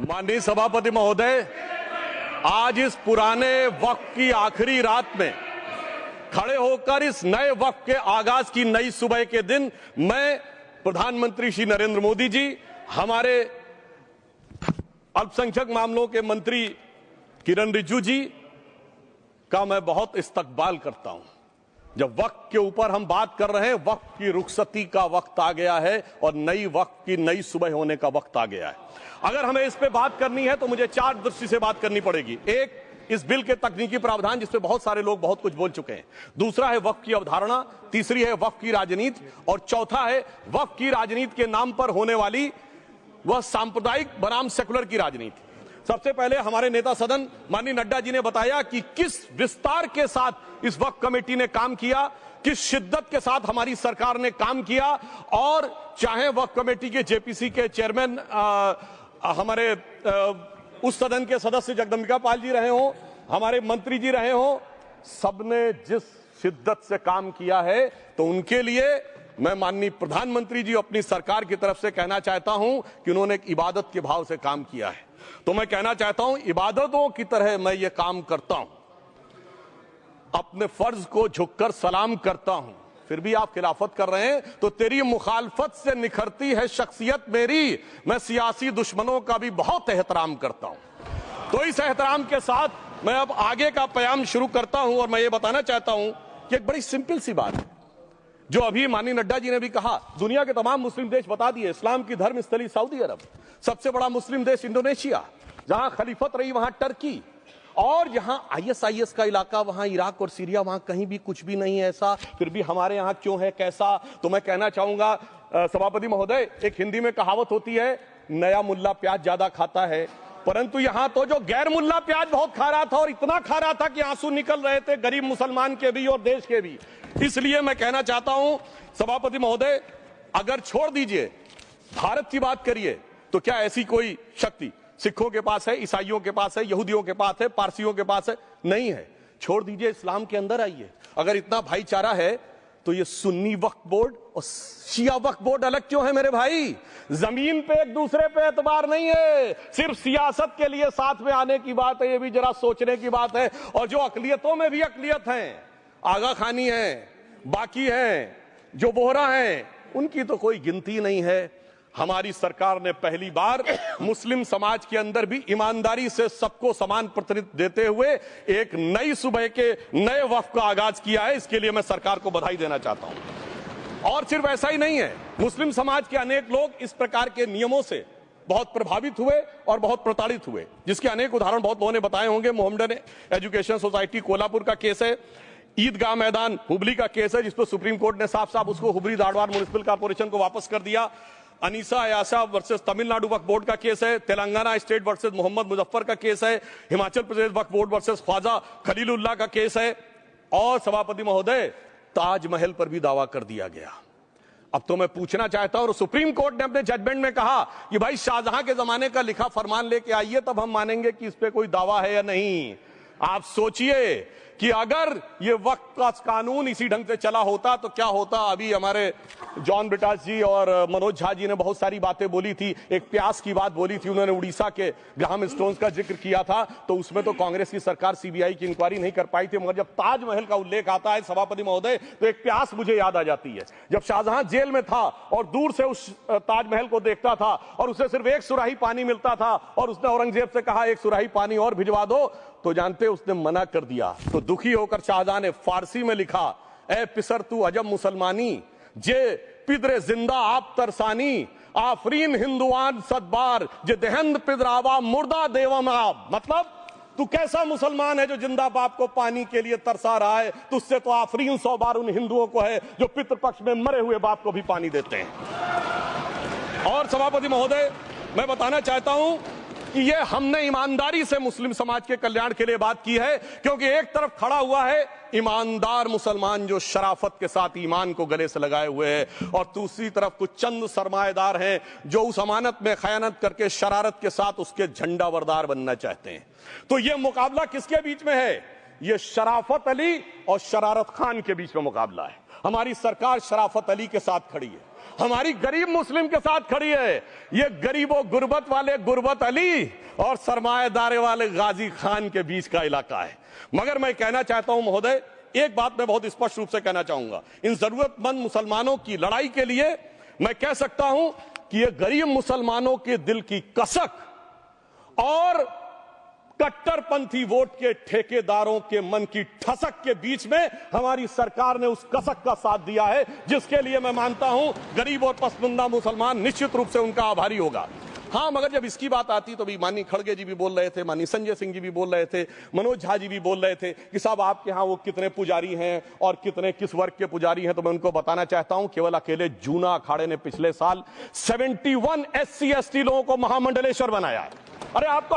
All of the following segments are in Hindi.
माननीय सभापति महोदय, आज इस पुराने वक्त की आखिरी रात में खड़े होकर इस नए वक्त के आगाज की नई सुबह के दिन मैं प्रधानमंत्री श्री नरेंद्र मोदी जी, हमारे अल्पसंख्यक मामलों के मंत्री किरण रिजिजू जी का मैं बहुत इस्तकबाल करता हूं। जब वक्त के ऊपर हम बात कर रहे हैं, वक्त की रुखसती का वक्त आ गया है और नई वक्त की नई सुबह होने का वक्त आ गया है। अगर हमें इस पे बात करनी है तो मुझे चार दृष्टि से बात करनी पड़ेगी। एक, इस बिल के तकनीकी प्रावधान जिस पे बहुत सारे लोग बहुत कुछ बोल चुके हैं। दूसरा है वक्त की अवधारणा। तीसरी है वक्त की राजनीति। और चौथा है वक्त की राजनीति के नाम पर होने वाली वह सांप्रदायिक बनाम सेकुलर की राजनीति। सबसे पहले हमारे नेता सदन माननीय नड्डा जी ने बताया कि किस विस्तार के साथ इस वक्त कमेटी ने काम किया, किस शिद्दत के साथ हमारी सरकार ने काम किया। और चाहे वक्त कमेटी के जेपीसी के चेयरमैन हमारे उस सदन के सदस्य जगदम्बिका पाल जी रहे हो, हमारे मंत्री जी रहे हो, सबने जिस शिद्दत से काम किया है, तो उनके लिए मैं माननीय प्रधानमंत्री जी अपनी सरकार की तरफ से कहना चाहता हूं कि उन्होंने एक इबादत के भाव से काम किया है। तो मैं कहना चाहता हूं, इबादतों की तरह मैं ये काम करता हूं, अपने फर्ज को झुककर सलाम करता हूं। फिर भी आप खिलाफत कर रहे हैं तो तेरी मुखालफत से निखरती है शख्सियत मेरी। मैं सियासी दुश्मनों का भी बहुत एहतराम करता हूं। तो इस एहतराम के साथ मैं अब आगे का बयान शुरू करता हूं और मैं ये बताना चाहता हूं कि एक बड़ी सिंपल सी बात है जो अभी माननीय नड्डा जी ने भी कहा। दुनिया के तमाम मुस्लिम देश बता दिए, इस्लाम की धर्म स्थली सऊदी अरब, सबसे बड़ा मुस्लिम देश इंडोनेशिया, जहां खलीफत रही वहां टर्की, और यहां आईएसआईएस का इलाका, वहां इराक और सीरिया, वहां कहीं भी कुछ भी नहीं है ऐसा। फिर भी हमारे यहां क्यों है, कैसा? तो मैं कहना चाहूंगा सभापति महोदय, एक हिंदी में कहावत होती है, नया मुल्ला प्याज ज्यादा खाता है, परंतु यहां तो जो गैर मुल्ला प्याज बहुत खा रहा था, और इतना खा रहा था कि आंसू निकल रहे थे गरीब मुसलमान के भी और देश के भी। इसलिए मैं कहना चाहता हूं सभापति महोदय, अगर छोड़ दीजिए भारत की बात करिए, तो क्या ऐसी कोई शक्ति सिखों के पास है, ईसाइयों के पास है, यहूदियों के पास है, पारसियों के पास है? नहीं है। छोड़ दीजिए, इस्लाम के अंदर आइए। अगर इतना भाईचारा है तो ये सुन्नी वक्फ बोर्ड और शिया वक्फ बोर्ड अलग क्यों है मेरे भाई? जमीन पे एक दूसरे पे एतबार नहीं है, सिर्फ सियासत के लिए साथ में आने की बात है। ये भी जरा सोचने की बात है। और जो अकलियतों में भी अकलियत है, आगा खानी है, बाकी है, जो बोहरा है, उनकी तो कोई गिनती नहीं है। हमारी सरकार ने पहली बार मुस्लिम समाज के अंदर भी ईमानदारी से सबको समान प्रतिनिधित्व देते हुए एक नई सुबह के नए वक्त का आगाज किया है। इसके लिए मैं सरकार को बधाई देना चाहता हूं। और सिर्फ ऐसा ही नहीं है, मुस्लिम समाज के अनेक लोग इस प्रकार के नियमों से बहुत प्रभावित हुए और बहुत प्रताड़ित हुए, जिसके अनेक उदाहरण बहुत लोगों ने बताए होंगे। मोहम्मडन एजुकेशन सोसाइटी कोल्हापुर का केस है, ईदगाह मैदान हुबली का केस है, जिसको सुप्रीम कोर्ट ने साफ साफ उसको हुबली धारवाड़ म्युनिसिपल कॉर्पोरेशन को वापस कर दिया। अनीसा अयाशा वर्सेस तमिलनाडु वक्फ बोर्ड का केस है, तेलंगाना स्टेट वर्सेस मोहम्मद मुजफ्फर का केस है, हिमाचल प्रदेश वक्फ बोर्ड वर्सेस ख्वाजा खलीलुल्लाह का केस है। और सभापति महोदय, ताजमहल पर भी दावा कर दिया गया। अब तो मैं पूछना चाहता हूं, और सुप्रीम कोर्ट ने अपने जजमेंट में कहा कि भाई शाहजहां के जमाने का लिखा फरमान लेके आइए, तब हम मानेंगे कि इस पे कोई दावा है या नहीं। आप सोचिए कि अगर ये वक्त का कानून इसी ढंग से चला होता तो क्या होता। अभी हमारे जॉन ब्रिटास जी और मनोज झा जी ने बहुत सारी बातें बोली थी। एक प्यास की बात बोली थी उन्होंने, उड़ीसा के ग्राहम स्टोन्स का जिक्र किया था, तो उसमें तो कांग्रेस की सरकार सीबीआई की इंक्वायरी नहीं कर पाई थी। मगर जब ताजमहल का उल्लेख आता है सभापति महोदय, तो एक प्यास मुझे याद आ जाती है। जब शाहजहां जेल में था और दूर से उस ताजमहल को देखता था और उसे सिर्फ एक सुराही पानी मिलता था, और उसने औरंगजेब से कहा एक सुराही पानी और भिजवा दो, तो जानते उसने मना कर दिया। तो दुखी होकर शाहजहां ने फारसी में लिखा, ए पिसर तू अजब मुसलमानी, जे पिदरे जिंदा आप तरसानी, आफरीन हिंदुआन सदबार, जे देहंद पिदरावा मुर्दा देवम आप। मतलब तू कैसा मुसलमान है जो जिंदा बाप को पानी के लिए तरसा रहा है? तुझसे तो आफरीन 100 बार उन हिंदुओं को है जो पितृपक्ष में मरे हुए बाप को भी पानी देते हैं। और सभापति महोदय, मैं बताना चाहता हूं कि ये हमने ईमानदारी से मुस्लिम समाज के कल्याण के लिए बात की है, क्योंकि एक तरफ खड़ा हुआ है ईमानदार मुसलमान जो शराफत के साथ ईमान को गले से लगाए हुए हैं, और दूसरी तरफ कुछ चंद सरमाएदार हैं जो उस अमानत में खयानत करके शरारत के साथ उसके झंडा बरदार बनना चाहते हैं। तो ये मुकाबला किसके बीच में है? ये शराफत अली और शरारत खान के बीच में मुकाबला है। हमारी सरकार शराफत अली के साथ खड़ी है। हमारी गरीब मुस्लिम के साथ खड़ी है। ये गरीबों गुर्बत वाले गुर्बत अली और सरमाएदारे वाले गाजी खान के बीच का इलाका है। मगर मैं कहना चाहता हूं महोदय, एक बात मैं बहुत स्पष्ट रूप से कहना चाहूंगा, इन जरूरतमंद मुसलमानों की लड़ाई के लिए मैं कह सकता हूं कि ये गरीब मुसलमानों के दिल की कसक और कट्टरपंथी वोट के ठेकेदारों के मन की ठसक के बीच में हमारी सरकार ने उस कसक का साथ दिया है, जिसके लिए मैं मानता हूं गरीब और पसमानदा मुसलमान निश्चित रूप से उनका आभारी होगा। हां, मगर जब इसकी बात आती तो भी माननीय खड़गे जी भी बोल रहे थे, माननीय संजय सिंह जी भी बोल रहे थे, मनोज झा जी भी बोल रहे थे कि साहब आपके यहां वो कितने पुजारी हैं और कितने किस वर्ग के पुजारी हैं। तो मैं उनको बताना चाहता हूं, केवल अकेले जूना अखाड़े ने पिछले साल 71 SC ST लोगों को महामंडलेश्वर बनाया है। अरे आपको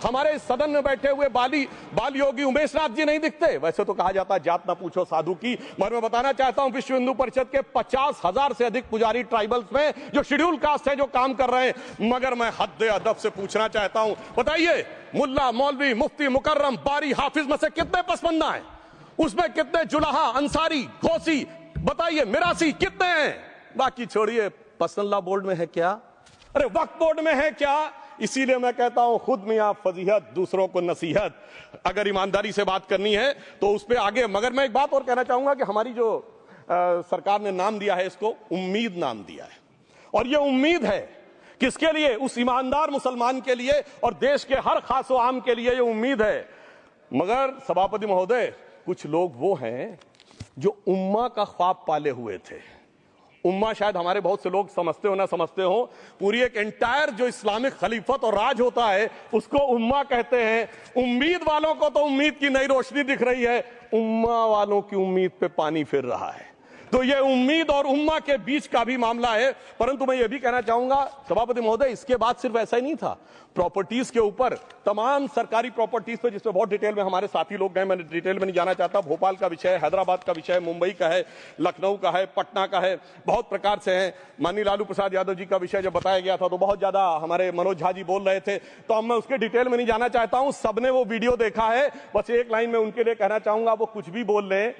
हमारे सदन में बैठे हुए बाल योगी उमेश नाथ जी नहीं दिखते? वैसे तो कहा जाता है जात ना पूछो साधु की, मगर मैं बताना चाहता हूं विश्व हिंदू परिषद के 50,000 से अधिक पुजारी ट्राइबल्स में जो शेड्यूल कास्ट है जो काम कर रहे हैं। मगर मैं हद अदब से पूछना चाहता हूं, बताइए मुल्ला मौलवी मुफ्ती मुकर्रम बारी हाफिज में से कितने पसमंदा हैं? उसमें कितने जुलाहा अंसारी घोसी बताइए मिरासी कितने हैं? बाकी छोड़िए, पर्सनल लॉ बोर्ड में है क्या? अरे वक्फ बोर्ड में है क्या? इसीलिए मैं कहता हूं खुद मियां फजीहत दूसरों को नसीहत। अगर ईमानदारी से बात करनी है तो उस पर आगे। मगर मैं एक बात और कहना चाहूंगा कि हमारी जो सरकार ने नाम दिया है, इसको उम्मीद नाम दिया है, और ये उम्मीद है किसके लिए? उस ईमानदार मुसलमान के लिए और देश के हर खास व आम के लिए ये उम्मीद है। मगर सभापति महोदय, कुछ लोग वो हैं जो उम्मा का ख्वाब पाले हुए थे। उम्मा शायद हमारे बहुत से लोग समझते हो ना समझते हो, पूरी एक एंटायर जो इस्लामिक खलीफत और राज होता है उसको उम्मा कहते हैं। उम्मीद वालों को तो उम्मीद की नई रोशनी दिख रही है, उम्मा वालों की उम्मीद पे पानी फिर रहा है। तो ये उम्मीद और उम्मा के बीच का भी मामला है। परंतु मैं ये भी कहना चाहूंगा सभापति महोदय, इसके बाद सिर्फ ऐसा ही नहीं था, प्रॉपर्टीज के ऊपर तमाम सरकारी प्रॉपर्टीज पे जिसमें बहुत डिटेल में हमारे साथी लोग गए, मैंने डिटेल में नहीं जाना चाहता। भोपाल का विषय है, हैदराबाद का विषय है, मुंबई का है, लखनऊ का है, पटना का है, बहुत प्रकार से है। माननीय लालू प्रसाद यादव जी का विषय जब बताया गया था तो बहुत ज्यादा हमारे मनोज झा जी बोल रहे थे, तो अब मैं उसके डिटेल में नहीं जाना चाहता हूं। सबने वो वीडियो देखा है। बस एक लाइन में उनके लिए कहना चाहूंगा, वो कुछ भी बोल रहे हैं,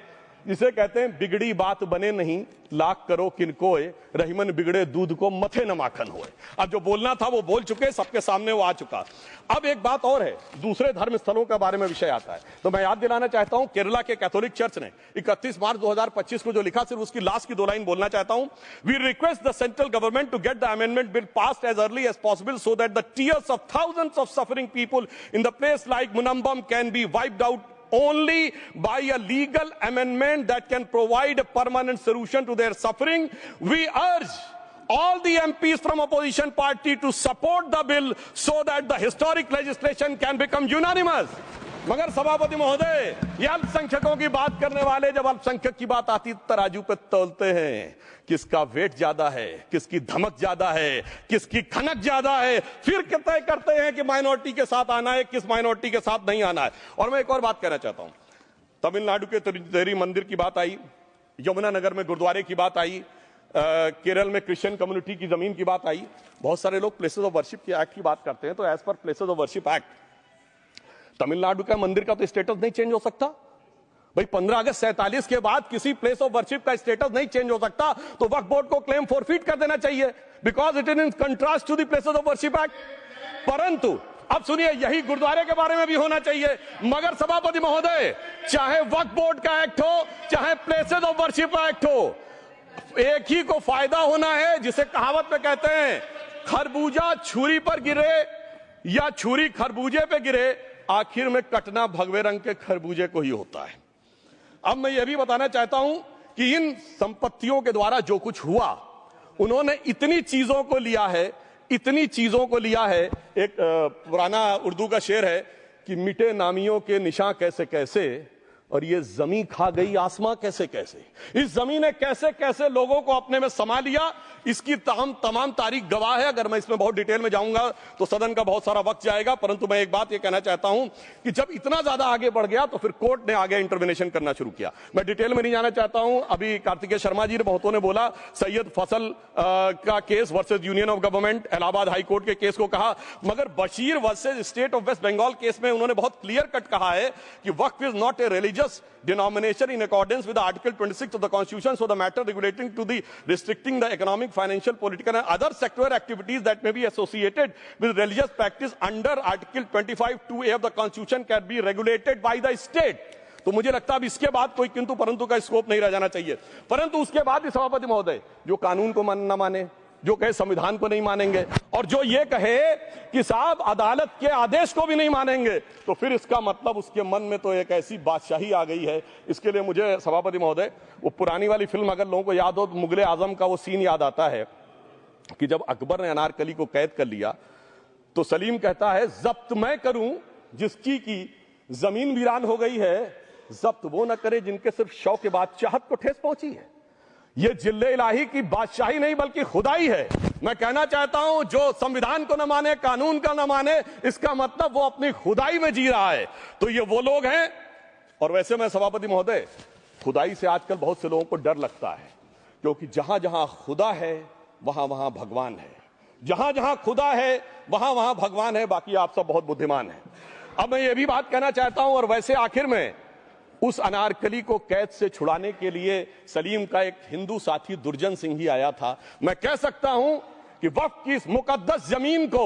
जिसे कहते हैं बिगड़ी बात बने नहीं, लाख करो किनकोए, रहीमन बिगड़े दूध को मथे न माखन होए। अब जो बोलना था वो बोल चुके, सबके सामने वो आ चुका। अब एक बात और है, दूसरे धर्म स्थलों के बारे में विषय आता है तो मैं याद दिलाना चाहता हूं, केरला के कैथोलिक चर्च ने 31 मार्च 2025 को जो लिखा, सिर्फ उसकी लास्ट की 2 लाइन बोलना चाहता हूं। We request the central government to get the amendment bill passed as early as possible so that the tears of thousands of suffering people in the place like Munambam can be wiped out only by a legal amendment that can provide a permanent solution to their suffering. We urge all the MPs from opposition party to support the bill so that the historic legislation can become unanimous. मगर सभापति महोदय, ये अल्पसंख्यकों की बात करने वाले जब अल्पसंख्यक की बात आती तराजू पे तौलते हैं, किसका वेट ज्यादा है, किसकी धमक ज्यादा है, किसकी खनक ज्यादा है, फिर तय करते हैं कि माइनॉरिटी के साथ आना है, किस माइनॉरिटी के साथ नहीं आना है। और मैं एक और बात कहना चाहता हूं, तमिलनाडु के तिरुचेरी मंदिर की बात आई, यमुनानगर में गुरुद्वारे की बात आई, केरल में क्रिश्चियन कम्युनिटी की जमीन की बात आई। बहुत सारे लोग प्लेसेस ऑफ वर्शिप के एक्ट की बात करते हैं, तो as per places of worship act Tamil Nadu का मंदिर का तो स्टेटस नहीं चेंज हो सकता भाई। 15 अगस्त 47 के बाद किसी प्लेस ऑफ वर्शिप का स्टेटस नहीं चेंज हो सकता, तो वक्फ बोर्ड को क्लेम फॉरफिट कर देना चाहिए, because it is in contrast to the places of worship act. परंतु अब सुनिए, यही गुरुद्वारे के बारे में भी होना चाहिए। मगर सभापति महोदय, चाहे वक्फ बोर्ड का एक्ट हो, चाहे प्लेसेस ऑफ वर्शिप एक्ट हो, एक ही को फायदा होना है, जिसे कहावत में कहते हैं खरबूजा छुरी पर गिरे या छुरी खरबूजे पे गिरे, आखिर में कटना भगवे रंग के खरबूजे को ही होता है। अब मैं यह भी बताना चाहता हूं कि इन संपत्तियों के द्वारा जो कुछ हुआ, उन्होंने इतनी चीजों को लिया है, इतनी चीजों को लिया है। एक पुराना उर्दू का शेर है कि मिटे नामियों के निशान कैसे कैसे, और ये जमीन खा गई आसमां कैसे कैसे। इस जमीन ने कैसे कैसे लोगों को अपने में समा लिया, इसकी तमाम तारीख गवाह है। अगर मैं इसमें बहुत डिटेल में जाऊंगा तो सदन का बहुत सारा वक्त जाएगा, परंतु मैं एक बात यह कहना चाहता हूं कि जब इतना ज्यादा आगे बढ़ गया तो फिर कोर्ट ने आगे इंटरवेंशन करना शुरू किया। मैं डिटेल में नहीं जाना चाहता हूं। अभी कार्तिकेय शर्मा जी ने बहुतों ने बोला सैयद फसल का case versus Union of Government, Allahabad high court के केस को कहा, मगर Basheer versus State of West Bengal case में उन्होंने बहुत क्लियर कट कहा है कि waqf is not a religion religious denomination in accordance with Article 26 of the Constitution, so the matter relating to the restricting the economic, financial, political and other sectoral activities that may be associated with religious practice under Article 25(2)(a) of the Constitution can be regulated by the state. तो मुझे लगता है अब इसके बाद कोई किंतु परंतु का स्कोप नहीं रह जाना चाहिए। परंतु उसके बाद भी सभापति महोदय जो कानून को न माने, जो कहे संविधान को नहीं मानेंगे और जो ये कहे कि साहब अदालत के आदेश को भी नहीं मानेंगे, तो फिर इसका मतलब उसके मन में तो एक ऐसी बादशाही आ गई है। इसके लिए मुझे सभापति महोदय वो पुरानी वाली फिल्म अगर लोगों को याद हो तो मुगले आजम का वो सीन याद आता है कि जब अकबर ने अनारकली को कैद कर लिया तो सलीम कहता है जब्त मैं करूं जिसकी की जमीन वीरान हो गई है, जब्त वो न करे जिनके सिर्फ शौक के बाद चाहत को ठेस पहुंची है। ये जिल्ले इलाही की बादशाही नहीं बल्कि खुदाई है। मैं कहना चाहता हूं जो संविधान को न माने, कानून का न माने, इसका मतलब वो अपनी खुदाई में जी रहा है। तो ये वो लोग हैं। और वैसे मैं सभापति महोदय खुदाई से आजकल बहुत से लोगों को डर लगता है, क्योंकि जहां जहां खुदा है वहां वहां भगवान है, जहां जहां खुदा है वहां वहां भगवान है। बाकी आप सब बहुत बुद्धिमान हैं। अब मैं ये भी बात कहना चाहता हूं, और वैसे आखिर में उस अनारकली को कैद से छुड़ाने के लिए सलीम का एक हिंदू साथी दुर्जन सिंह ही आया था। मैं कह सकता हूं कि वक्फ की इस मुकद्दस जमीन को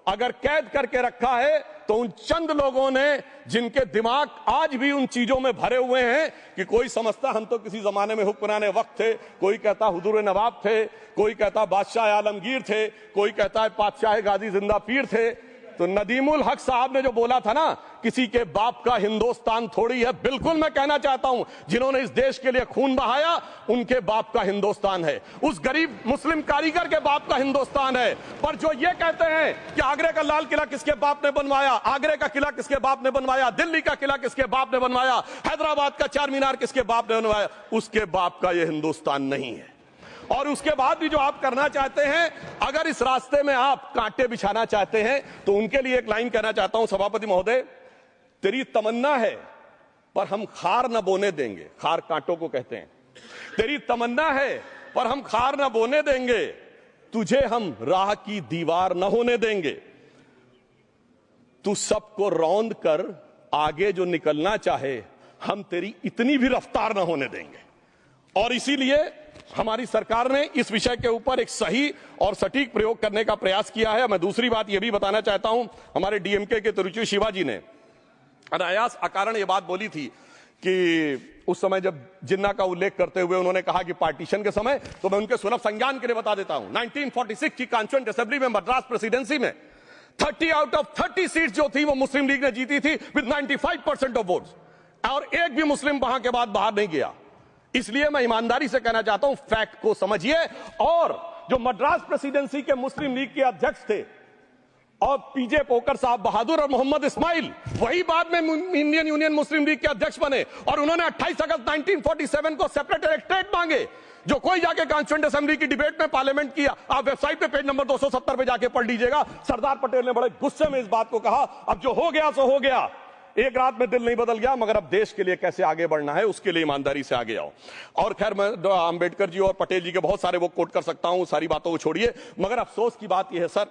अगर कैद करके रखा है तो उन चंद लोगों ने जिनके दिमाग आज भी उन चीजों में भरे हुए हैं कि कोई समझता हम तो किसी जमाने में हुक्मरान वक्त थे, कोई कहता हुजूर नवाब थे, कोई कहता बादशाह आलमगीर थे, कोई कहता है बादशाह गाजी जिंदा पीर थे। तो नदीमुल हक साहब ने जो बोला था ना, किसी के बाप का हिंदुस्तान थोड़ी है, बिल्कुल मैं कहना चाहता हूं जिन्होंने इस देश के लिए खून बहाया उनके बाप का हिंदुस्तान है, उस गरीब मुस्लिम कारीगर के बाप का हिंदुस्तान है। पर जो ये कहते हैं कि आगरे का लाल किला किसके बाप ने बनवाया, आगरे का किला किसके बाप ने बनवाया, दिल्ली का किला किसके बाप ने बनवाया, हैदराबाद का चार मीनार किसके बाप ने बनवाया, उसके बाप का यह हिंदुस्तान नहीं है। और उसके बाद भी जो आप करना चाहते हैं, अगर इस रास्ते में आप कांटे बिछाना चाहते हैं तो उनके लिए एक लाइन कहना चाहता हूं सभापति महोदय, तेरी तमन्ना है पर हम खार न बोने देंगे, खार कांटों को कहते हैं, तेरी तमन्ना है पर हम खार न बोने देंगे, तुझे हम राह की दीवार न होने देंगे, तू सबको रौंद कर आगे जो निकलना चाहे हम तेरी इतनी भी रफ्तार न होने देंगे। और इसीलिए हमारी सरकार ने इस विषय के ऊपर एक सही और सटीक प्रयोग करने का प्रयास किया है। मैं दूसरी बात यह भी बताना चाहता हूं, हमारे डीएमके के तिरुचि शिवाजी ने अनायास अकारण यह बात बोली थी कि उस समय जब जिन्ना का उल्लेख करते हुए उन्होंने कहा कि पार्टीशन के समय, तो मैं उनके सुलभ संज्ञान के लिए बता देता हूं, 1946 की कॉन्स्टिट्यूएंट असेंबली में मद्रास प्रेसिडेंसी में 30 आउट ऑफ 30 सीट जो थी वो मुस्लिम लीग ने जीती थी विद 95% ऑफ वोट्स, और एक भी मुस्लिम वहां के बाद बाहर नहीं गया। इसलिए मैं ईमानदारी से कहना चाहता हूं, फैक्ट को समझिए। और जो मद्रास प्रेसिडेंसी के मुस्लिम लीग के अध्यक्ष थे और पीजे पोकर साहब बहादुर और मोहम्मद इस्माइल, वही बाद में इंडियन यूनियन मुस्लिम लीग के अध्यक्ष बने, और उन्होंने 28 अगस्त 1947 को सेपरेट इलेक्टोरेट मांगे, जो कोई जाके कॉन्स्टिट्यूएंट असेंबली की डिबेट में पार्लियामेंट किया। आप वेबसाइट पे पेज नंबर 270 पे जाके पढ़ लीजिएगा। सरदार पटेल ने बड़े गुस्से में इस बात को कहा, अब जो हो गया सो हो गया, एक रात में दिल नहीं बदल गया, मगर अब देश के लिए कैसे आगे बढ़ना है उसके लिए ईमानदारी से आगे आओ। और खैर मैं अंबेडकर जी और पटेल जी के बहुत सारे वो कोट कर सकता हूं, सारी बातों को छोड़िए। मगर अफसोस की बात यह है सर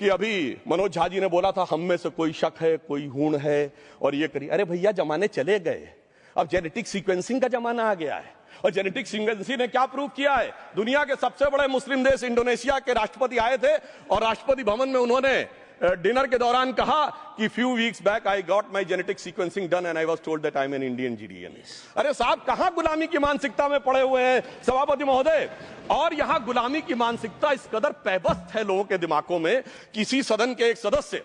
कि अभी मनोज झा जी ने बोला था हम में से कोई शक है, कोई हूण है और ये करिए। अरे भैया जमाने चले गए, अब जेनेटिक सीक्वेंसिंग का जमाना आ गया है। और जेनेटिक सीक्वेंसिंग ने क्या प्रूव किया है, दुनिया के सबसे बड़े मुस्लिम देश इंडोनेशिया के राष्ट्रपति आए थे और राष्ट्रपति भवन में उन्होंने डिनर के दौरान कहा कि few weeks back I got my genetic sequencing done and I was told that I am an Indian GDN. अरे साहब कहां गुलामी की मानसिकता में पड़े हुए हैं सभापति महोदय। और यहां गुलामी की मानसिकता इस कदर पैबस्त है लोगों के दिमागों में। किसी सदन के एक सदस्य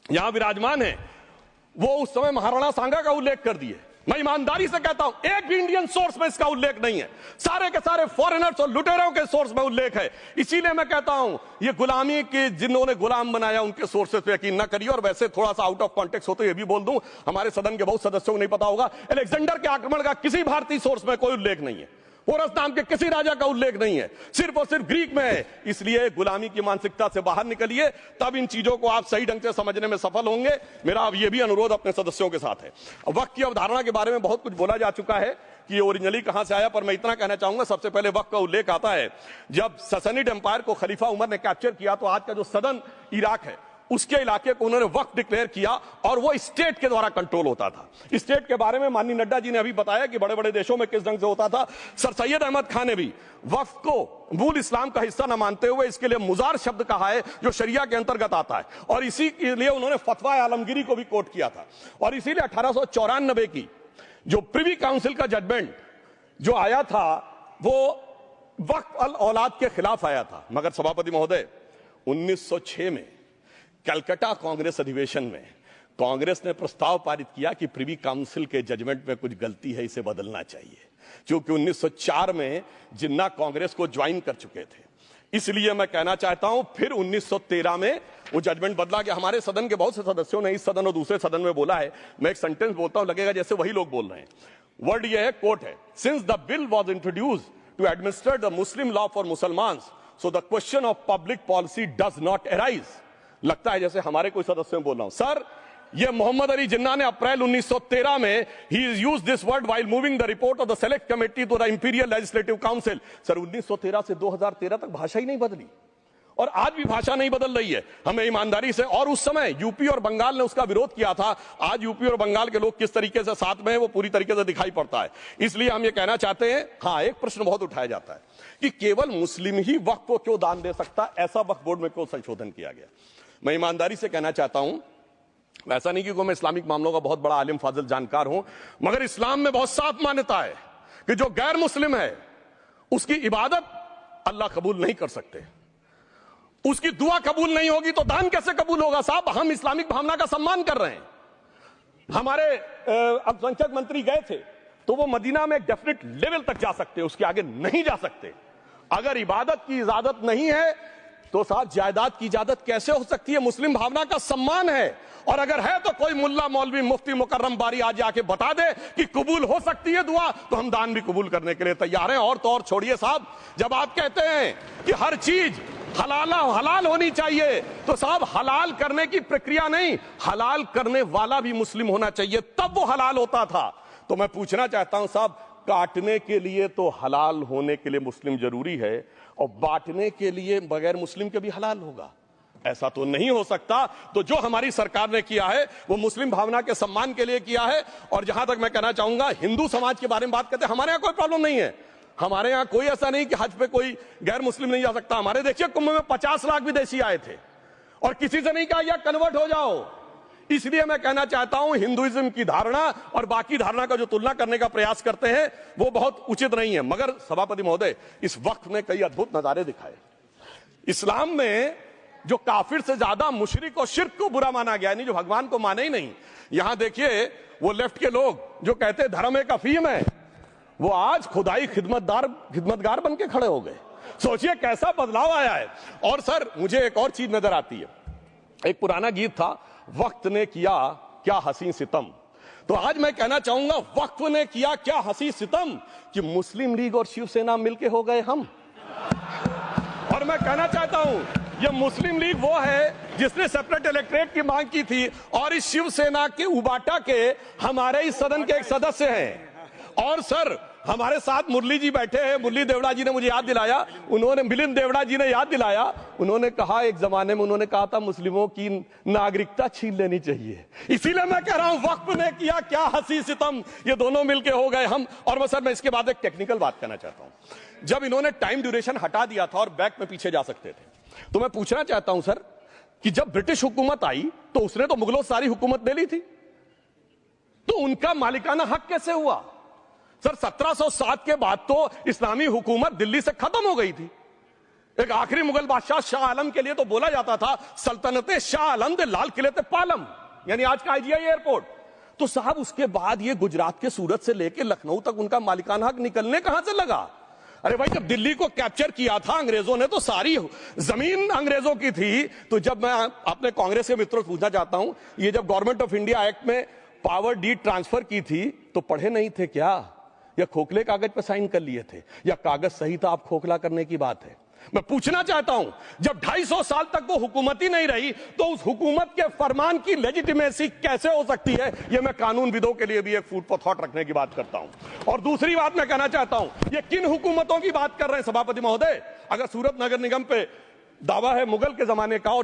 यहां विराजमान है, वो उस समय महाराणा सांगा का उल्लेख कर दिए। मैं ईमानदारी से कहता हूं एक भी इंडियन सोर्स में इसका उल्लेख नहीं है, सारे के सारे फॉरेनर्स और लुटेरों के सोर्स में उल्लेख है। इसीलिए मैं कहता हूं ये गुलामी के जिन्होंने गुलाम बनाया उनके सोर्सेस पे यकीन न करिए। और वैसे थोड़ा सा आउट ऑफ कॉन्टेक्स्ट हो तो ये भी बोल दूं, हमारे सदन के बहुत सदस्यों को नहीं पता होगा, अलेक्जेंडर के आक्रमण का किसी भारतीय सोर्स में कोई उल्लेख नहीं है, पोरस नाम के किसी राजा का उल्लेख नहीं है, सिर्फ और सिर्फ ग्रीक में है। इसलिए गुलामी की मानसिकता से बाहर निकलिए, तब इन चीजों को आप सही ढंग से समझने में सफल होंगे। मेरा अब यह भी अनुरोध अपने सदस्यों के साथ है। वक्त की अवधारणा के बारे में बहुत कुछ बोला जा चुका है कि ये ओरिजिनली कहां से आया, पर मैं इतना कहना चाहूंगा, सबसे पहले वक्त का उल्लेख आता है जब ससनिड एम्पायर को खलीफा उमर ने कैप्चर किया, तो आज का जो सदन इराक है उसके इलाके को उन्होंने वक्फ डिक्लेयर किया और वो स्टेट के द्वारा कंट्रोल होता था। स्टेट के बारे में माननीय नड्डा जी ने अभी बताया कि बड़े बड़े देशों में किस ढंग से होता था। सर सैयद अहमद खान ने भी वक्फ को मूल इस्लाम का हिस्सा न मानते हुए इसके लिए मुजार शब्द कहा है जो शरिया के अंतर्गत आता है, और इसी के लिए उन्होंने फतवा आलमगीरी को भी कोट किया था। और इसीलिए 1894 की जो प्रिवी काउंसिल का जजमेंट जो आया था वो वक्फ अल औलाद के खिलाफ आया था। मगर सभापति महोदय 1906 में कलकत्ता कांग्रेस अधिवेशन में कांग्रेस ने प्रस्ताव पारित किया कि प्रिवी काउंसिल के जजमेंट में कुछ गलती है, इसे बदलना चाहिए, क्योंकि 1904 में जिन्ना कांग्रेस को ज्वाइन कर चुके थे। इसलिए मैं कहना चाहता हूं फिर 1913 में वो जजमेंट बदला गया। हमारे सदन के बहुत से सदस्यों ने इस सदन और दूसरे सदन में बोला है, मैं एक सेंटेंस बोलता हूं, लगेगा जैसे वही लोग बोल रहे हैं। वर्ड ये है, कोट है, since the bill was introduce to administer the Muslim law for मुसलमान, so the question of public policy does not arise. लगता है जैसे हमारे कोई सदस्य बोल रहा हूं। सर, ये मोहम्मद अली जिन्ना ने अप्रैल 1913 में ही he uses this word while moving the report of the select committee to the imperial legislative council. Sir, 1913 से 2013 तक भाषा ही नहीं बदली और आज भी भाषा नहीं बदल रही है। हमें ईमानदारी से, और उस समय यूपी और बंगाल ने उसका विरोध किया था, आज यूपी और बंगाल के लोग किस तरीके से साथ में है वो पूरी तरीके से दिखाई पड़ता है। इसलिए हम ये कहना चाहते हैं, हाँ, एक प्रश्न बहुत उठाया जाता है कि केवल मुस्लिम ही वक्फ को क्यों दान दे सकता, ऐसा वक्फ बोर्ड में क्यों संशोधन किया गया। मैं ईमानदारी से कहना चाहता हूं, ऐसा नहीं कि मैं इस्लामिक मामलों का बहुत बड़ा आलिम फाजिल जानकार हूं, मगर इस्लाम में बहुत साफ मान्यता है कि जो गैर मुस्लिम है उसकी इबादत अल्लाह कबूल नहीं कर सकते, उसकी दुआ कबूल नहीं होगी तो दान कैसे कबूल होगा। साहब, हम इस्लामिक भावना का सम्मान कर रहे हैं। हमारे अल्पसंख्यक मंत्री गए थे तो वो मदीना में एक डेफिनेट लेवल तक जा सकते, उसके आगे नहीं जा सकते। अगर इबादत की इजाजत नहीं है तो साथ जायदाद की इजाजत कैसे हो सकती है। मुस्लिम भावना का सम्मान है, और अगर है तो कोई मुल्ला मौलवी मुफ्ती मुकर्रम बारी आज आके बता दे कि कबूल हो सकती है दुआ, तो हम दान भी कबूल करने के लिए तैयार हैं। और तो और छोड़िए साहब, जब आप कहते हैं कि हर चीज हलाल होनी चाहिए, तो साहब हलाल करने की प्रक्रिया नहीं, हलाल करने वाला भी मुस्लिम होना चाहिए, तब वो हलाल होता था। तो मैं पूछना चाहता हूं साहब, काटने के लिए तो हलाल होने के लिए मुस्लिम जरूरी है, और बांटने के लिए बगैर मुस्लिम के भी हलाल होगा, ऐसा तो नहीं हो सकता। तो जो हमारी सरकार ने किया है वो मुस्लिम भावना के सम्मान के लिए किया है। और जहां तक मैं कहना चाहूंगा, हिंदू समाज के बारे में बात करते हैं, हमारे यहां कोई प्रॉब्लम नहीं है। हमारे यहां कोई ऐसा नहीं कि हज पे कोई गैर मुस्लिम नहीं जा सकता। हमारे देखिए कुंभ में 50 लाख विदेशी आए थे और किसी से नहीं कहा या कन्वर्ट हो जाओ। इसलिए मैं कहना चाहता हूं, हिंदुइज्म की धारणा और बाकी धारणा का जो तुलना करने का प्रयास करते हैं वो बहुत उचित नहीं है। मगर सभापति महोदय, इस वक्त ने कई अद्भुत नजारे दिखाए। इस्लाम में जो काफिर से ज्यादा मुशरिक और शिर्क को बुरा माना गया, नहीं जो भगवान को माने ही नहीं। यहां देखिए वो लेफ्ट के लोग जो कहते धर्म एक अफीम है, वो आज खुदाई खिदमतगार बन के खड़े हो गए। सोचिए कैसा बदलाव आया है। और सर, मुझे एक और चीज नजर आती है, एक पुराना गीत था, वक्त ने किया क्या हसी सितम। तो आज मैं कहना चाहूंगा, वक्त ने किया क्या हसी सितम कि मुस्लिम लीग और शिवसेना मिलके हो गए हम। और मैं कहना चाहता हूं, ये मुस्लिम लीग वो है जिसने सेपरेट इलेक्टोरेट की मांग की थी, और इस शिवसेना के उबाटा के हमारे इस सदन के एक सदस्य हैं। और सर, हमारे साथ मुरली जी बैठे हैं, मुरली देवड़ा जी ने मुझे याद दिलाया, उन्होंने मिलिंद देवड़ा जी ने याद दिलाया, उन्होंने कहा एक जमाने में उन्होंने कहा था मुस्लिमों की नागरिकता छीन लेनी चाहिए। इसीलिए मैं कह रहा हूं, वक्त ने किया क्या हसी सितम, ये दोनों मिलके हो गए हम। और सर, मैं इसके बाद एक टेक्निकल बात करना चाहता हूं। जब इन्होंने टाइम ड्यूरेशन हटा दिया था और बैक में पीछे जा सकते थे, तो मैं पूछना चाहता हूं सर कि जब ब्रिटिश हुकूमत आई तो उसने तो मुगलों सारी हुकूमत ले ली थी, तो उनका मालिकाना हक कैसे हुआ। सर, 1707 के बाद तो इस्लामी हुकूमत दिल्ली से खत्म हो गई थी। एक आखिरी मुगल बादशाह शाह आलम के लिए तो बोला जाता था सल्तनते शाह आलम दे लाल किले ते पालम, यानी आज का IGI एयरपोर्ट। तो साहब, उसके बाद ये गुजरात के सूरत से लेकर लखनऊ तक उनका मालिकाना हक निकलने कहां से लगा। अरे भाई, जब दिल्ली को कैप्चर किया था अंग्रेजों ने तो सारी जमीन अंग्रेजों की थी। तो जब मैं अपने कांग्रेस के मित्रों से पूछना चाहता हूं, ये जब गवर्नमेंट ऑफ इंडिया एक्ट में पावर डीड ट्रांसफर की थी तो पढ़े नहीं थे क्या, या खोखले कागज पर साइन कर लिए थे, या कागज सही था, आप खोखला करने की बात है। मैं पूछना चाहता हूं, जब 250 साल तक वो हुकूमत ही नहीं रही तो उस हुकूमत के फरमान की लेजिटिमेसी कैसे हो सकती है, ये मैं कानूनविदों के लिए भी एक फूड फॉर थॉट रखने की बात करता हूं। और दूसरी बात मैं कहना चाहता हूं, ये किन हुकूमतों की बात कर रहे हैं सभापति महोदय। अगर सूरत नगर निगम पे दावा है मुगल के जमाने का और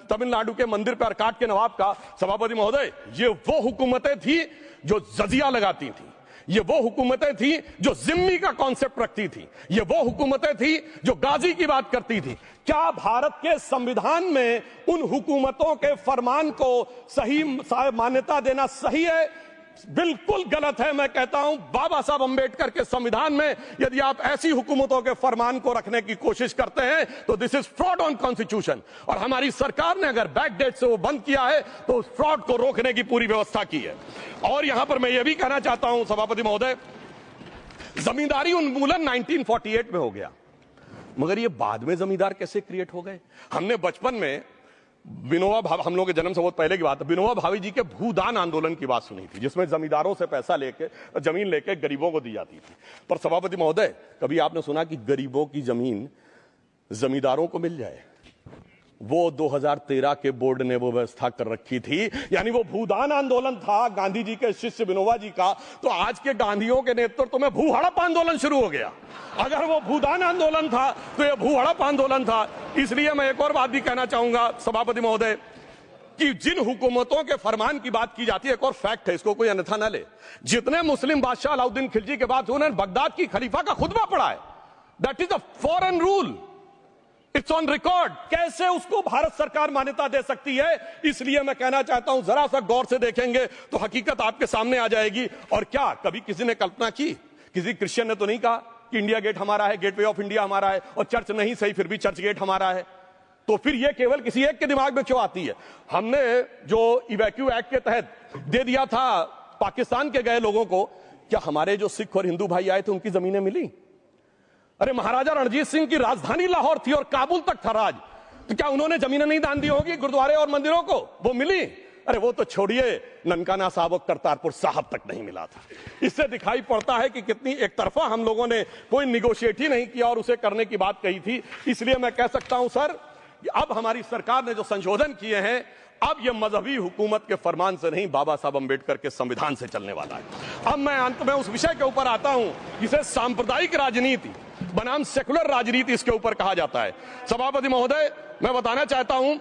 तमिलनाडु के मंदिर पर काट के नवाब का, सभापति महोदय, ये वो हुकूमतें थी जो जजिया लगाती थी, ये वो हुकूमतें थी जो जिम्मी का कॉन्सेप्ट रखती थी, ये वो हुकूमतें थी जो गाजी की बात करती थी। क्या भारत के संविधान में उन हुकूमतों के फरमान को सही मान्यता देना सही है? बिल्कुल गलत है। मैं कहता हूं बाबा साहब अंबेडकर के संविधान में यदि आप ऐसी हुकूमतों के फरमान को रखने की कोशिश करते हैं तो this is fraud on constitution. और हमारी सरकार ने अगर बैकडेट से वो बंद किया है तो उस फ्रॉड को रोकने की पूरी व्यवस्था की है। और यहां पर मैं ये भी कहना चाहता हूं सभापति महोदय, जमींदारी उन्मूलन 1948 में हो गया, मगर ये बाद में जमींदार कैसे क्रिएट हो गए? हमने बचपन में विनोबा भावे, हम लोगों के जन्म से बहुत पहले की बात है, विनोबा भावे जी के भूदान आंदोलन की बात सुनी थी, जिसमें जमींदारों से पैसा लेके जमीन लेके गरीबों को दी जाती थी। पर सभापति महोदय, कभी आपने सुना कि गरीबों की जमीन जमींदारों को मिल जाए? वो 2013 के बोर्ड ने वो व्यवस्था कर रखी थी। यानी वो भूदान आंदोलन था गांधी जी के शिष्य विनोबा जी का, तो आज के गांधियों के नेतृत्व में भू हड़प आंदोलन शुरू हो गया। अगर वो भूदान आंदोलन था तो ये भू हड़प आंदोलन था। इसलिए मैं एक और बात भी कहना चाहूंगा सभापति महोदय कि जिन हुकूमतों के फरमान की बात की जाती है, एक और फैक्ट है, इसको कोई अन्यथा न ले, जितने मुस्लिम बादशाह अलाउद्दीन खिलजी के बाद उन्होंने बगदाद की खलीफा का खुतबा पढ़ा है, that is a foreign rule, it's on record. कैसे उसको भारत सरकार मान्यता दे सकती है? इसलिए मैं कहना चाहता हूं जरा सा गौर से देखेंगे तो हकीकत आपके सामने आ जाएगी। और क्या कभी किसी ने कल्पना की, किसी क्रिश्चियन ने तो नहीं कहा कि इंडिया गेट हमारा है, गेटवे ऑफ इंडिया हमारा है, और चर्च नहीं सही फिर भी चर्च गेट हमारा है? तो फिर यह केवल किसी एक के दिमाग में क्यों आती है? हमने जो इवैक्यू एक्ट के तहत दे दिया था पाकिस्तान के गए लोगों को, क्या हमारे जो सिख और हिंदू भाई आए थे उनकी जमीनें मिली? अरे महाराजा रणजीत सिंह की राजधानी लाहौर थी और काबुल तक था राज, तो क्या उन्होंने जमीनें नहीं दान दी होगी गुरुद्वारे और मंदिरों को? वो मिली? अरे वो तो छोड़िए, ननकाना साहब और करतारपुर साहब तक नहीं मिला था। इससे दिखाई पड़ता है कि कितनी एक तरफा हम लोगों ने कोई निगोशिएट ही नहीं किया और उसे करने की बात कही थी। इसलिए मैं कह सकता हूं सर, अब हमारी सरकार ने जो संशोधन किए हैं, अब यह मजहबी हुकूमत के फरमान से नहीं, बाबा साहब अंबेडकर के संविधान से चलने वाला है। अब मैं अंत में उस विषय के ऊपर आता हूं जिसे सांप्रदायिक राजनीति बनाम सेकुलर राजनीति इसके ऊपर कहा जाता है। सभापति महोदय, मैं बताना चाहता हूं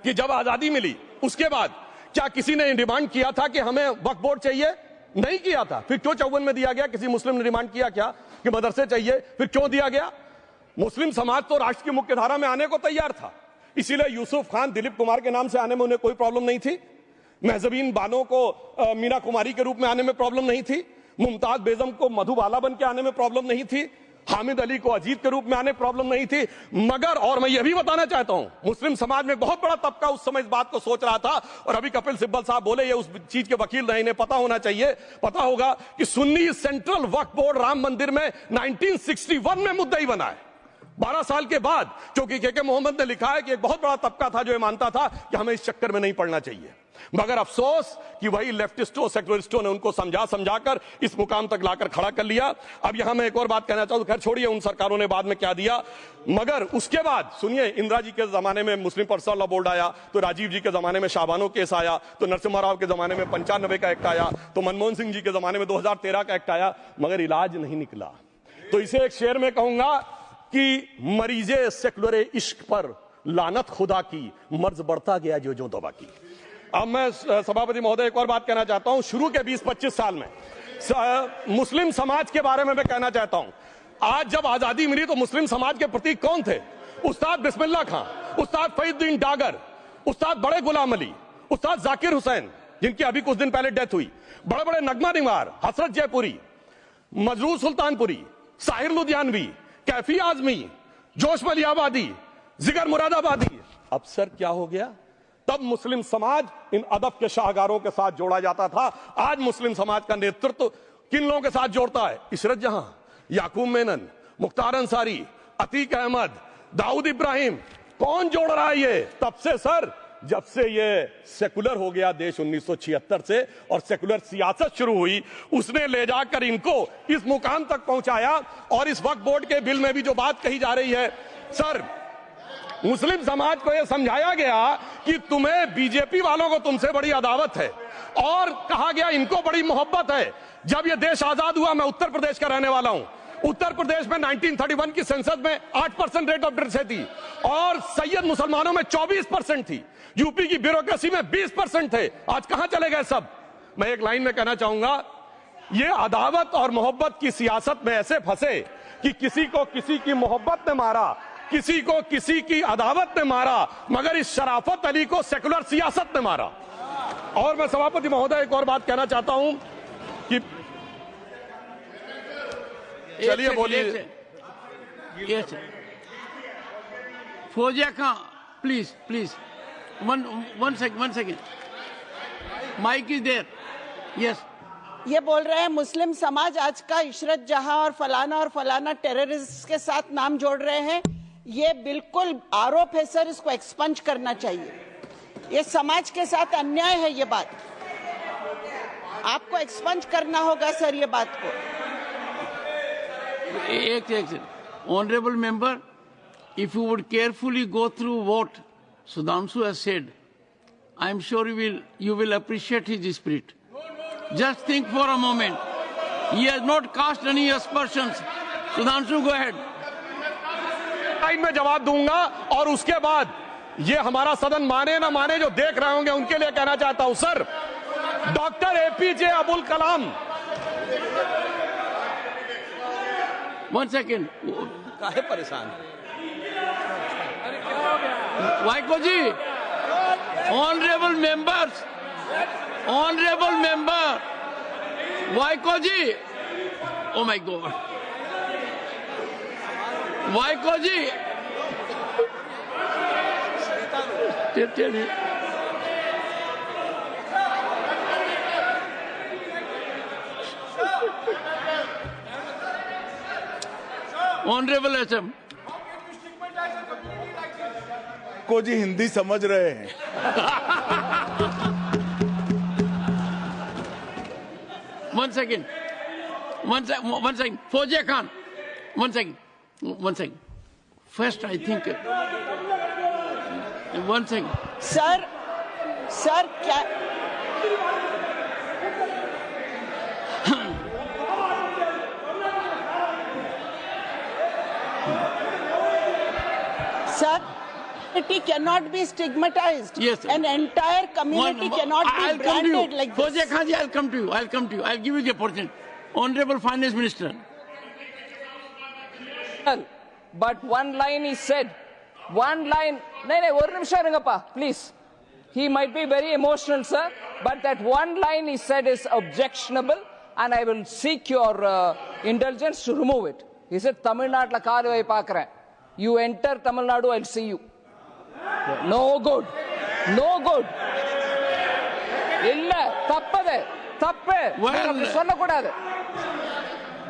कि जब आजादी मिली उसके बाद क्या किसी ने डिमांड किया था कि हमें वक्फ बोर्ड चाहिए? नहीं किया था। फिर क्यों 54 में दिया गया? किसी मुस्लिम ने डिमांड किया क्या कि मदरसे चाहिए? फिर क्यों दिया गया? मुस्लिम समाज तो राष्ट्र की मुख्य धारा में आने को तैयार था, इसीलिए यूसुफ खान, दिलीप कुमार के नाम से आने में उन्हें कोई प्रॉब्लम नहीं थी, महजबीन बानो को मीना कुमारी के रूप में आने में प्रॉब्लम नहीं थी, मुमताज बेगम को मधुबाला बन के आने में प्रॉब्लम नहीं थी, हामिद अली को अजीत के रूप में आने प्रॉब्लम नहीं थी। मगर और मैं यह भी बताना चाहता हूं, मुस्लिम समाज में बहुत बड़ा तबका उस समय इस बात को सोच रहा था, और अभी कपिल सिब्बल साहब बोले, ये उस चीज के वकील नहीं, इन्हें पता होना चाहिए, पता होगा कि सुन्नी सेंट्रल वक्फ बोर्ड राम मंदिर में 1961 में मुद्दई बना है, 12 साल के बाद, क्योंकि के मोहम्मद ने लिखा है कि एक बहुत बड़ा तबका था जो ये मानता था कि हमें इस चक्कर में नहीं पड़ना चाहिए। मगर अफसोस कि वही लेफ्टिस्टों, सेकुलरिस्टों ने उनको समझाकर इस मुकाम तक लाकर खड़ा कर लिया। अब यहां मैं एक और बात कहना चाहूं, खैर छोड़िए उन सरकारों ने बाद में क्या दिया, मगर उसके बाद सुनिए, इंदिरा जी के जमाने में मुस्लिम पर्सनल लॉ बोर्ड आया, तो राजीव जी के जमाने में शाहबानो केस आया, तो नरसिम्हा राव के जमाने में 95 का एक्ट आया, तो मनमोहन सिंह जी के जमाने में 2013 का एक्ट आया, मगर इलाज नहीं निकला। तो इसे एक शेर में कहूंगा कि मरीजे सेकुलर इश्क पर लानत खुदा की, मर्ज बढ़ता गया जो दवा की। अब मैं सभापति महोदय एक और बात कहना चाहता हूं, शुरू के 20-25 साल में मुस्लिम समाज के बारे में मैं कहना चाहता हूं। आज जब आजादी मिली तो मुस्लिम समाज के प्रतीक कौन थे? उस्ताद बिस्मिल्लाह खां, उस्ताद फरीदुद्दीन डागर, उस्ताद बड़े गुलाम अली, उस्ताद जाकिर हुसैन, जिनकी अभी कुछ दिन पहले डेथ हुई, बड़े बड़े नगमा निगार, हसरत जयपुरी, मजरूर सुल्तानपुरी, साहिर लुधियानवी, कैफी आजमी, जोश मलियाबादी, जिगर मुरादाबादी। अब सर क्या हो गया? तब मुस्लिम समाज इन अदब के शाहकारों के साथ जोड़ा जाता था। आज मुस्लिम समाज का नेतृत्व किन लोगों के साथ जोड़ता है? इशरत जहां, याकूब मेनन, मुख्तार अंसारी, अतीक अहमद, दाऊद इब्राहिम। कौन जोड़ रहा है ये? तब से सर, जब से ये सेकुलर हो गया देश 1976 से और सेकुलर सियासत शुरू हुई, उसने ले जाकर इनको इस मुकाम तक पहुंचाया। और इस वक्फ बोर्ड के बिल में भी जो बात कही जा रही है सर, मुस्लिम समाज को यह समझाया गया कि तुम्हें बीजेपी वालों को तुमसे बड़ी अदावत है, और कहा गया इनको बड़ी मोहब्बत है। जब यह देश आजाद हुआ, मैं उत्तर प्रदेश का रहने वाला हूं, उत्तर प्रदेश में 1931 की सेंसस में 8% रेट ऑफ डेथ थी और सैयद मुसलमानों में 24% थी। यूपी की ब्यूरोक्रेसी में 20% थे। आज कहां चले गए सब? मैं एक लाइन में कहना चाहूंगा, ये अदावत और मोहब्बत की सियासत में ऐसे फंसे कि किसी को किसी की मोहब्बत ने मारा, किसी को किसी की अदावत ने मारा, मगर इस शराफत अली को सेकुलर सियासत ने मारा। और मैं सभापति महोदय एक और बात कहना चाहता हूं कि चलिए बोलिए। Fauzia Khan, please one second, mic is there. Yes, ये बोल रहे हैं मुस्लिम समाज आज का इशरत जहां और फलाना टेररिस्ट के साथ नाम जोड़ रहे हैं। ये बिल्कुल आरोप है सर, इसको एक्सपंज करना चाहिए। ये समाज के साथ अन्याय है। ये बात आपको एक्सपंज करना होगा सर, ये बात को। एक honourable member, if you would carefully go through what Sudhanshu has said, I am sure you will appreciate his spirit. Just think for a moment. He has not cast any aspersions. Sudhanshu, go ahead. Time में जवाब दूंगा और उसके बाद ये हमारा सदन माने ना माने, जो देख रहे होंगे उनके लिए कहना चाहता हूं sir, doctor APJ Abdul Kalam. One second. काहे परेशान? Vaiko ji, honourable member, Vaiko ji, oh my god, Vaiko ji, चलिए ऑनरेबल एसएम को जी हिंदी समझ रहे हैं। One second. Fauziya Khan, one second. First, I think. One second. Sir क्या sir, community cannot be stigmatized. Yes, sir. An entire community cannot be branded like this. Fauziya Khan ji, I'll come to you. I'll give you the opportunity. Honorable Finance Minister. But one line is said. One line. No, please. He might be very emotional, sir, but that one line he said is objectionable, and I will seek your indulgence to remove it. He said, Tamil Nadu la kaarvai paakren. You enter Tamil Nadu, I'll see you. No good. No good. இல்ல தப்பது தப்பு. அப்படி சொல்லக்கூடாது.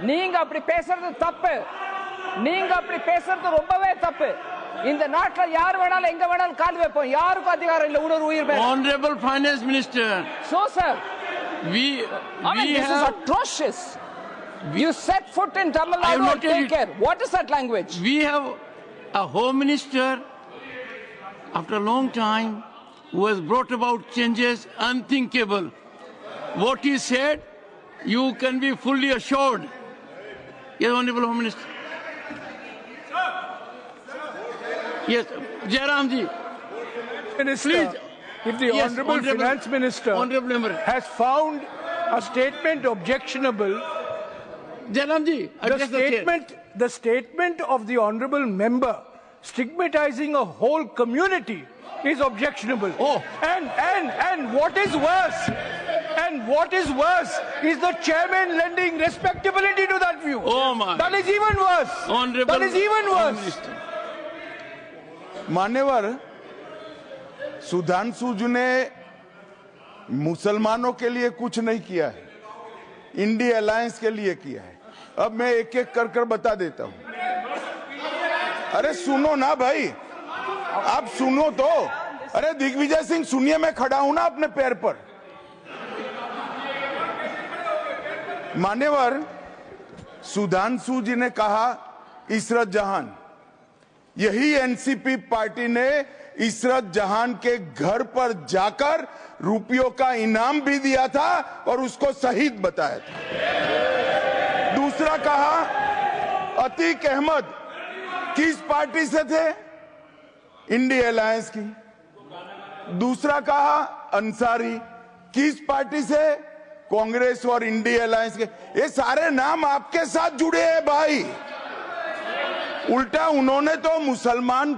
நீங்க அப்படி பேசுறது தப்பு. நீங்க அப்படி பேசுறது ரொம்பவே தப்பு. இந்த நாட்டுல யார் வேணாலும் எங்க வேணாலும் கால் வைப்போம். யாருக்கும் அதிகாரம் இல்ல ஒரு உயிர் மேல. Honorable Finance Minister. So sir, this is atrocious. You set foot in Tamil Nadu and take care. What is that language? We have a Home Minister after a long time who has brought about changes unthinkable. What he said, you can be fully assured. Yes, Honorable Home Minister. Yes, Jairam ji. Minister, please. If the Honorable Finance Minister has found a statement objectionable, Jairam ji, the statement of the Honorable Member stigmatizing a whole community is objectionable. Oh. And what is worse is the chairman lending respectability to that view. Oh my. That is even worse. Honorable that is even worse. मान्यवर, सुधांशु जी ने मुसलमानों के लिए कुछ नहीं किया है, इंडिया अलायंस के लिए किया है। अब मैं एक एक कर बता देता हूं। अरे सुनो ना भाई, आप सुनो तो। अरे दिग्विजय सिंह सुनिए, मैं खड़ा हूं ना अपने पैर पर। मान्यवर, सुधांशु जी ने कहा इशरत जहान, यही एनसीपी पार्टी ने इशरत जहान के घर पर जाकर रुपयों का इनाम भी दिया था और उसको शहीद बताया था। दूसरा कहा अतीक अहमद किस पार्टी से थे? इंडिया अलायंस की। दूसरा कहा अंसारी किस पार्टी से? कांग्रेस और इंडिया अलायंस के। ये सारे नाम आपके साथ जुड़े हैं भाई। उल्टा उन्होंने तो मुसलमान